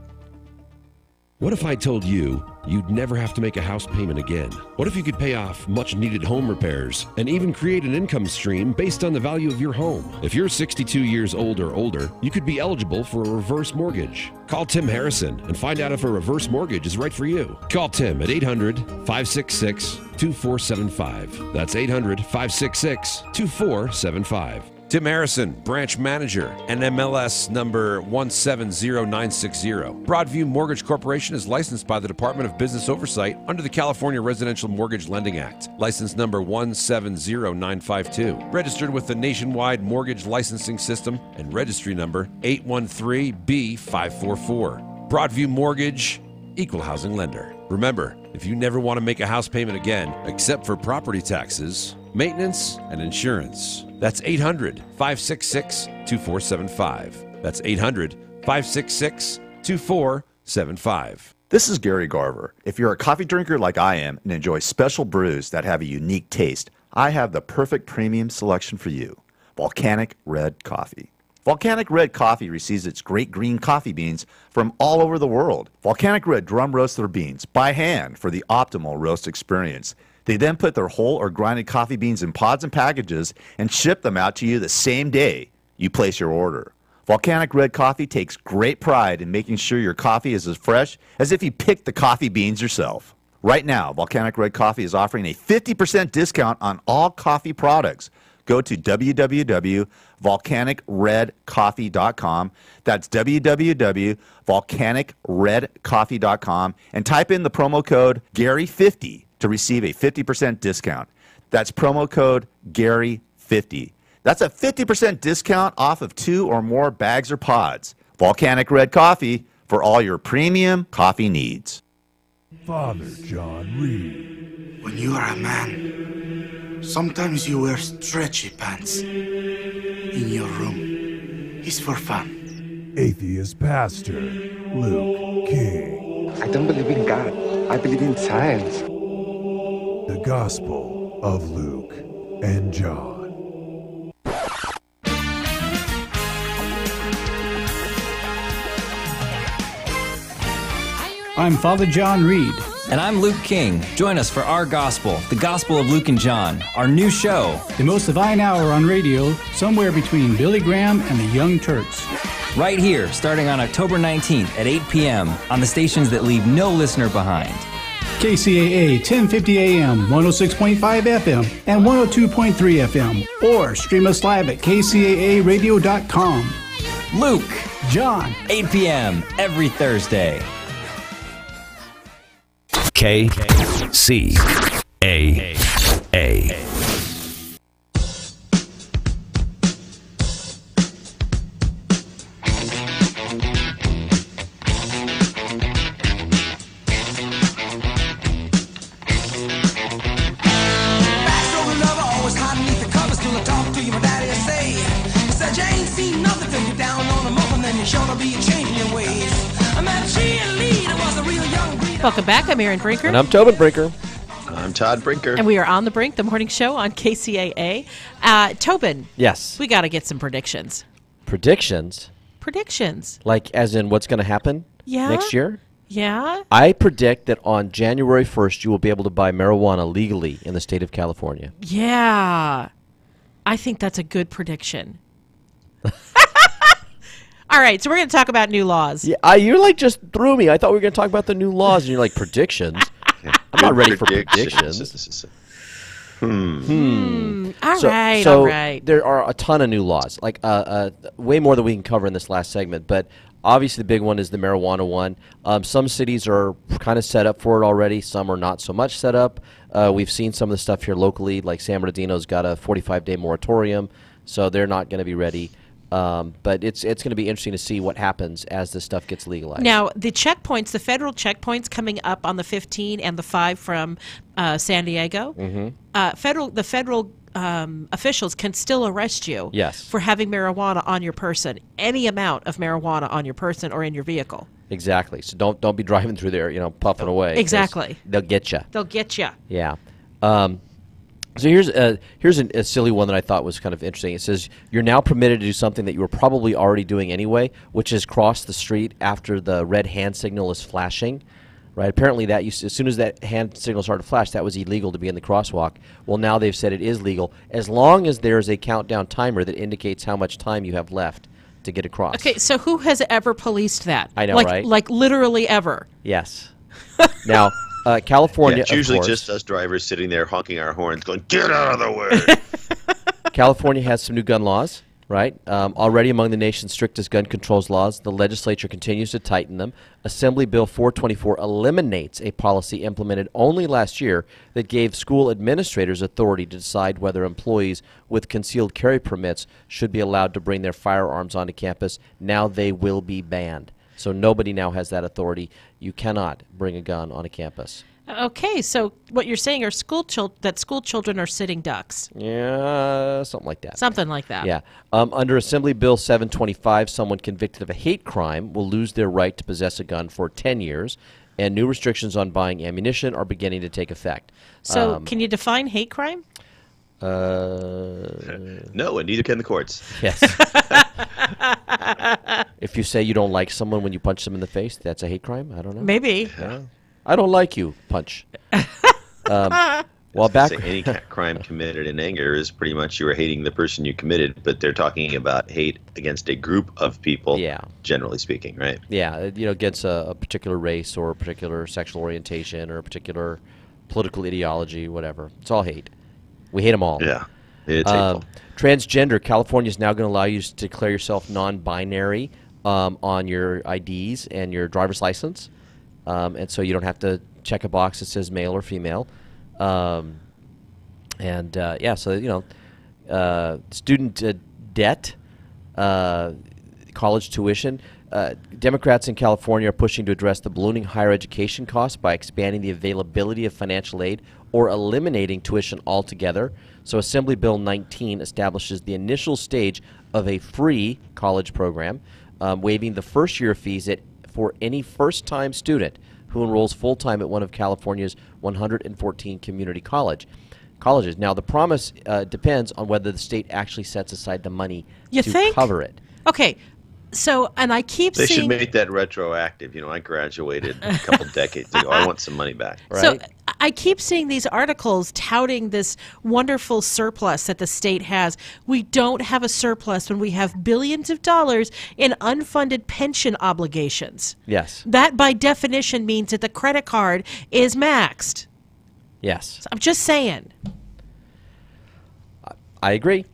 What if I told you you'd never have to make a house payment again? What if you could pay off much-needed home repairs and even create an income stream based on the value of your home? If you're 62 years old or older, you could be eligible for a reverse mortgage. Call Tim Harrison and find out if a reverse mortgage is right for you. Call Tim at 800-566-2475. That's 800-566-2475. Tim Harrison, branch manager, NMLS number 170960. Broadview Mortgage Corporation is licensed by the Department of Business Oversight under the California Residential Mortgage Lending Act. License number 170952. Registered with the Nationwide Mortgage Licensing System and registry number 813B544. Broadview Mortgage, equal housing lender. Remember, if you never want to make a house payment again, except for property taxes, maintenance, and insurance, that's 800-566-2475. That's 800-566-2475. This is Gary Garver. If you're a coffee drinker like I am and enjoy special brews that have a unique taste, I have the perfect premium selection for you, Volcanic Red Coffee. Volcanic Red Coffee receives its great green coffee beans from all over the world. Volcanic Red drum roasts their beans by hand for the optimal roast experience. They then put their whole or grinded coffee beans in pods and packages and ship them out to you the same day you place your order. Volcanic Red Coffee takes great pride in making sure your coffee is as fresh as if you picked the coffee beans yourself. Right now, Volcanic Red Coffee is offering a 50% discount on all coffee products. Go to www.volcanicredcoffee.com. That's www.volcanicredcoffee.com and type in the promo code GARY50 to receive a 50% discount. That's promo code GARY50. That's a 50% discount off of 2 or more bags or pods. Volcanic Red Coffee for all your premium coffee needs. Father John Reed. When you are a man, sometimes you wear stretchy pants in your room. It's for fun. Atheist pastor Luke King. I don't believe in God. I believe in science. The Gospel of Luke and John. I'm Father John Reed. And I'm Luke King. Join us for Our Gospel, the Gospel of Luke and John, our new show. The most divine hour on radio, somewhere between Billy Graham and the Young Turks. Right here, starting on October 19th at 8 p.m. on the stations that leave no listener behind. KCAA 1050 AM, 106.5 FM, and 102.3 FM. Or stream us live at kcaaradio.com. Luke. John. 8 p.m. every Thursday. Kcaa. Welcome back. I'm Erin Brinker. And I'm Tobin Brinker. I'm Todd Brinker. And we are on the Brink, the morning show on KCAA. Tobin. Yes. We got to get some predictions. Predictions? Predictions. Like as in what's going to happen next year? Yeah. I predict that on January 1st, you will be able to buy marijuana legally in the state of California. Yeah. I think that's a good prediction. All right, so we're going to talk about new laws. Yeah, you like just threw me. I thought we were going to talk about the new laws, and you're like, predictions? I'm not ready for predictions. All right. There are a ton of new laws, like way more than we can cover in this last segment, but obviously the big one is the marijuana one. Some cities are kind of set up for it already. Some are not so much set up. We've seen some of the stuff here locally, like San Bernardino's got a 45-day moratorium, so they're not going to be ready. But it's going to be interesting to see what happens as this stuff gets legalized. Now, the checkpoints, the federal checkpoints coming up on the 15 and the 5 from San Diego, the federal officials can still arrest you for having marijuana on your person, any amount of marijuana on your person or in your vehicle. Exactly. So don't be driving through there, puffing away. Exactly. They'll get you. They'll get you. Yeah. So here's a silly one that I thought was kind of interesting. It says you're now permitted to do something that you were probably already doing anyway, which is cross the street after the red hand signal is flashing. Right? Apparently, as soon as that hand signal started to flash, that was illegal to be in the crosswalk. Well, now they've said it is legal as long as there's a countdown timer that indicates how much time you have left to get across. Okay, so who has ever policed that? I know, right? Like literally ever. Yes. Now. California, it's usually of course, just us drivers sitting there honking our horns going, get out of the way. California has some new gun laws, right? Already among the nation's strictest gun controls laws, the legislature continues to tighten them. Assembly Bill 424 eliminates a policy implemented only last year that gave school administrators authority to decide whether employees with concealed carry permits should be allowed to bring their firearms onto campus. Now they will be banned. So nobody now has that authority. You cannot bring a gun on a campus. Okay, so what you're saying are school children are sitting ducks. Yeah, something like that. Something like that. Yeah. Under Assembly Bill 725, someone convicted of a hate crime will lose their right to possess a gun for 10 years. and new restrictions on buying ammunition are beginning to take effect. So can you define hate crime? No, and neither can the courts. Yes. If you say you don't like someone when you punch them in the face, that's a hate crime? I don't know. Maybe. Yeah. I don't like you, punch. Well, back any crime committed in anger is pretty much you are hating the person you committed, but they're talking about hate against a group of people, generally speaking, right? Yeah, against a particular race or a particular sexual orientation or a particular political ideology, whatever. It's all hate. We hate them all. Yeah, it's hateful. Transgender, California is now going to allow you to declare yourself non-binary on your IDs and your driver's license, and so you don't have to check a box that says male or female. Student debt, college tuition. Democrats in California are pushing to address the ballooning higher education costs by expanding the availability of financial aid or eliminating tuition altogether. So Assembly Bill 19 establishes the initial stage of a free college program, waiving the first-year fees for any first-time student who enrolls full-time at one of California's 114 community colleges. Now, the promise depends on whether the state actually sets aside the money to cover it. Okay. So, and I keep They seeing... should make that retroactive. I graduated a couple decades ago. I want some money back. Right? So I keep seeing these articles touting this wonderful surplus that the state has. We don't have a surplus when we have billions of dollars in unfunded pension obligations. Yes. That, by definition, means that the credit card is maxed. Yes. So I'm just saying. I agree.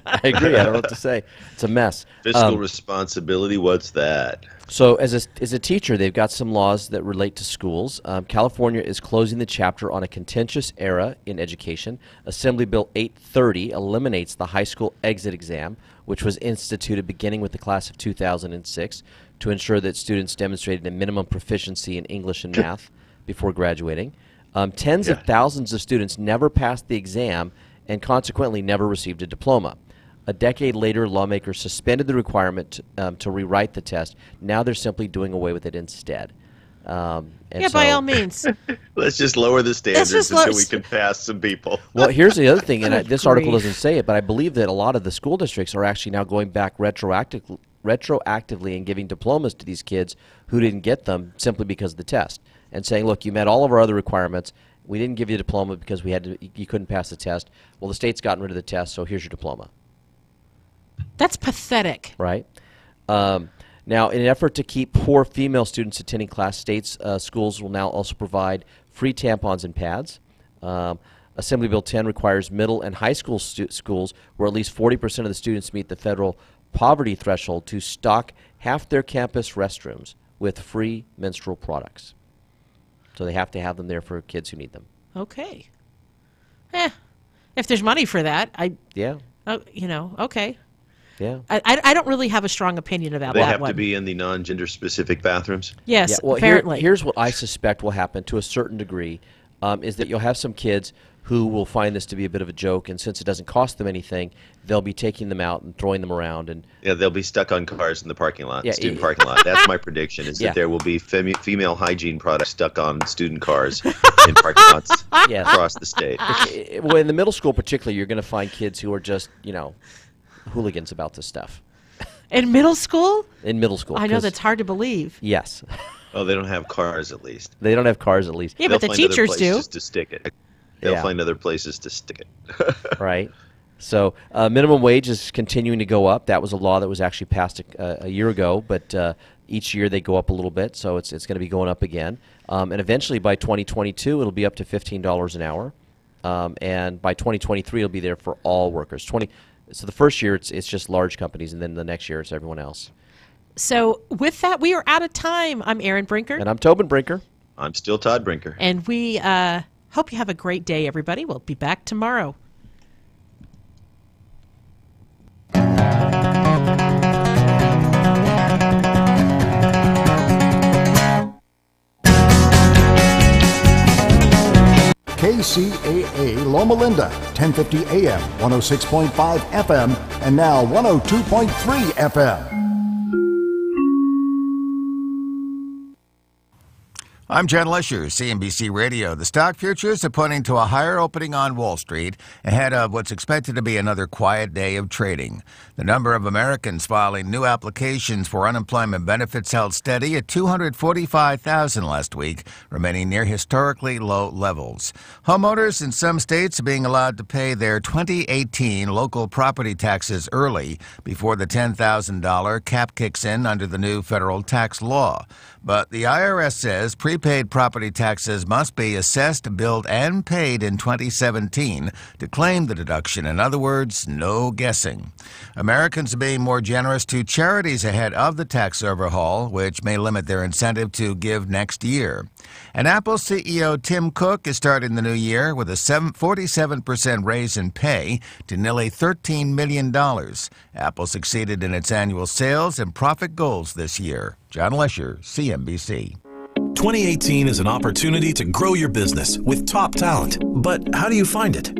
I agree. I don't know what to say. It's a mess. Fiscal responsibility, what's that? So as a teacher, they've got some laws that relate to schools. California is closing the chapter on a contentious era in education. Assembly Bill 830 eliminates the high school exit exam, which was instituted beginning with the class of 2006 to ensure that students demonstrated a minimum proficiency in English and math before graduating. Tens of thousands of students never passed the exam and consequently never received a diploma. A decade later, lawmakers suspended the requirement to rewrite the test. Now they're simply doing away with it instead. By all means. Let's just lower the standards until we can pass some people. Well, here's the other thing, and this article doesn't say it, but I believe that a lot of the school districts are actually now going back retroactively and giving diplomas to these kids who didn't get them simply because of the test, and saying, look, you met all of our other requirements. We didn't give you a diploma because you couldn't pass the test. Well, the state's gotten rid of the test, so here's your diploma. That's pathetic. Right. Now, in an effort to keep poor female students attending class, states schools will now also provide free tampons and pads. Assembly Bill 10 requires middle and high school schools where at least 40% of the students meet the federal poverty threshold to stock half their campus restrooms with free menstrual products. So they have to have them there for kids who need them. Okay. If there's money for that, okay. Yeah. I don't really have a strong opinion about that one. They have to be in the non-gender specific bathrooms? Yes, well, apparently. Here's what I suspect will happen to a certain degree, is that you'll have some kids who will find this to be a bit of a joke, and since it doesn't cost them anything, they'll be taking them out and throwing them around. And they'll be stuck on cars in the parking lot, student parking lot. That's my prediction, is that there will be female hygiene products stuck on student cars in parking lots across the state. Well, in the middle school particularly, you're going to find kids who are just, hooligans about this stuff. In middle school? In middle school. I know that's hard to believe. Yes. Oh, they don't have cars at least. They don't have cars at least. Yeah, but the teachers do. To stick it. They'll find other places to stick it. Right. So minimum wage is continuing to go up. That was a law that was actually passed a year ago, but each year they go up a little bit, so it's going to be going up again. And eventually by 2022, it'll be up to $15 an hour. And by 2023, it'll be there for all workers. So the first year, it's just large companies, and then the next year, it's everyone else. So with that, we are out of time. I'm Erin Brinker. And I'm Tobin Brinker. I'm still Todd Brinker. And we hope you have a great day, everybody. We'll be back tomorrow. KCAA Loma Linda, 1050 AM, 106.5 FM, and now 102.3 FM. I'm Jen Lesher, CNBC Radio. The stock futures are pointing to a higher opening on Wall Street ahead of what's expected to be another quiet day of trading. The number of Americans filing new applications for unemployment benefits held steady at 245,000 last week, remaining near historically low levels. Homeowners in some states are being allowed to pay their 2018 local property taxes early before the $10,000 cap kicks in under the new federal tax law. But the IRS says prepaid property taxes must be assessed, billed, and paid in 2017 to claim the deduction. In other words, no guessing. Americans are being more generous to charities ahead of the tax overhaul, which may limit their incentive to give next year. And Apple CEO Tim Cook is starting the new year with a 47% raise in pay to nearly $13 million. Apple succeeded in its annual sales and profit goals this year. John Lesher, CNBC. 2018 is an opportunity to grow your business with top talent. But how do you find it?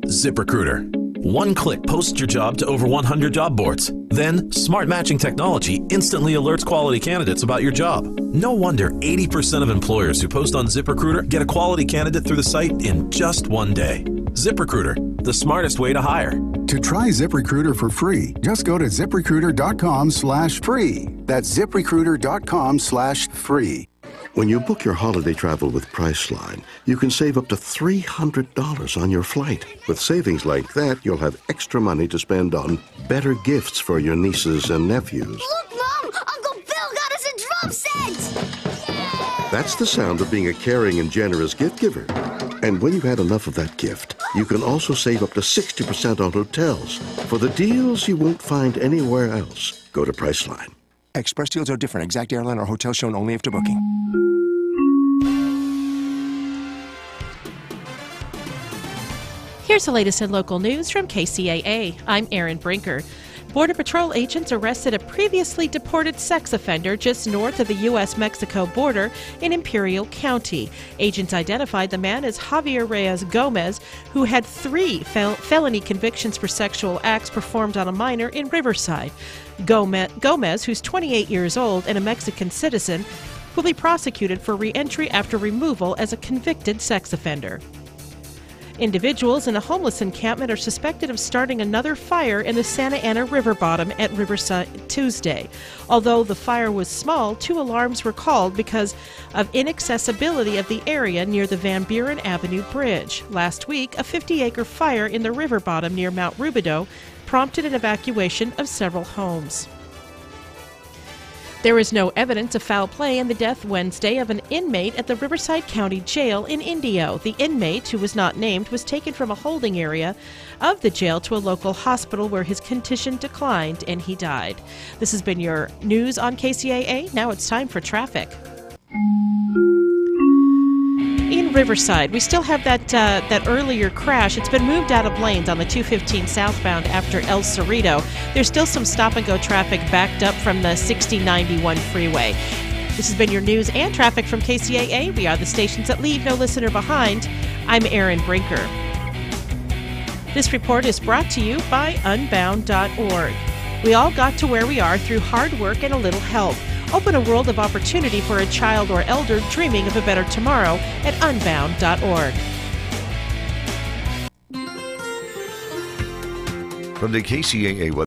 ZipRecruiter. One click posts your job to over 100 job boards. Then, smart matching technology instantly alerts quality candidates about your job. No wonder 80% of employers who post on ZipRecruiter get a quality candidate through the site in just one day. ZipRecruiter, the smartest way to hire. To try ZipRecruiter for free, just go to ZipRecruiter.com/free. That's ZipRecruiter.com/free. When you book your holiday travel with Priceline, you can save up to $300 on your flight. With savings like that, you'll have extra money to spend on better gifts for your nieces and nephews. Look, Mom! Uncle Bill got us a drum set! That's the sound of being a caring and generous gift giver. And when you've had enough of that gift, you can also save up to 60% on hotels for the deals you won't find anywhere else. Go to Priceline. Express deals are different. Exact airline or hotel shown only after booking. Here's the latest in local news from KCAA. I'm Erin Brinker. Border Patrol agents arrested a previously deported sex offender just north of the U.S.-Mexico border in Imperial County. Agents identified the man as Javier Reyes Gomez, who had 3 felony convictions for sexual acts performed on a minor in Riverside. Gomez, who's 28 years old and a Mexican citizen, will be prosecuted for re-entry after removal as a convicted sex offender. Individuals in a homeless encampment are suspected of starting another fire in the Santa Ana River bottom at Riverside Tuesday. Although the fire was small, 2 alarms were called because of inaccessibility of the area near the Van Buren Avenue Bridge. Last week, a 50-acre fire in the river bottom near Mount Rubidoux prompted an evacuation of several homes. There is no evidence of foul play in the death Wednesday of an inmate at the Riverside County Jail in Indio. The inmate, who was not named, was taken from a holding area of the jail to a local hospital where his condition declined and he died. This has been your news on KCAA. Now it's time for traffic. In Riverside, we still have that earlier crash. It's been moved out of lanes on the 215 southbound after El Cerrito. There's still some stop-and-go traffic backed up from the 6091 freeway. This has been your news and traffic from KCAA. We are the stations that leave no listener behind. I'm Erin Brinker. This report is brought to you by Unbound.org. We all got to where we are through hard work and a little help. Open a world of opportunity for a child or elder dreaming of a better tomorrow at Unbound.org. From the KCAA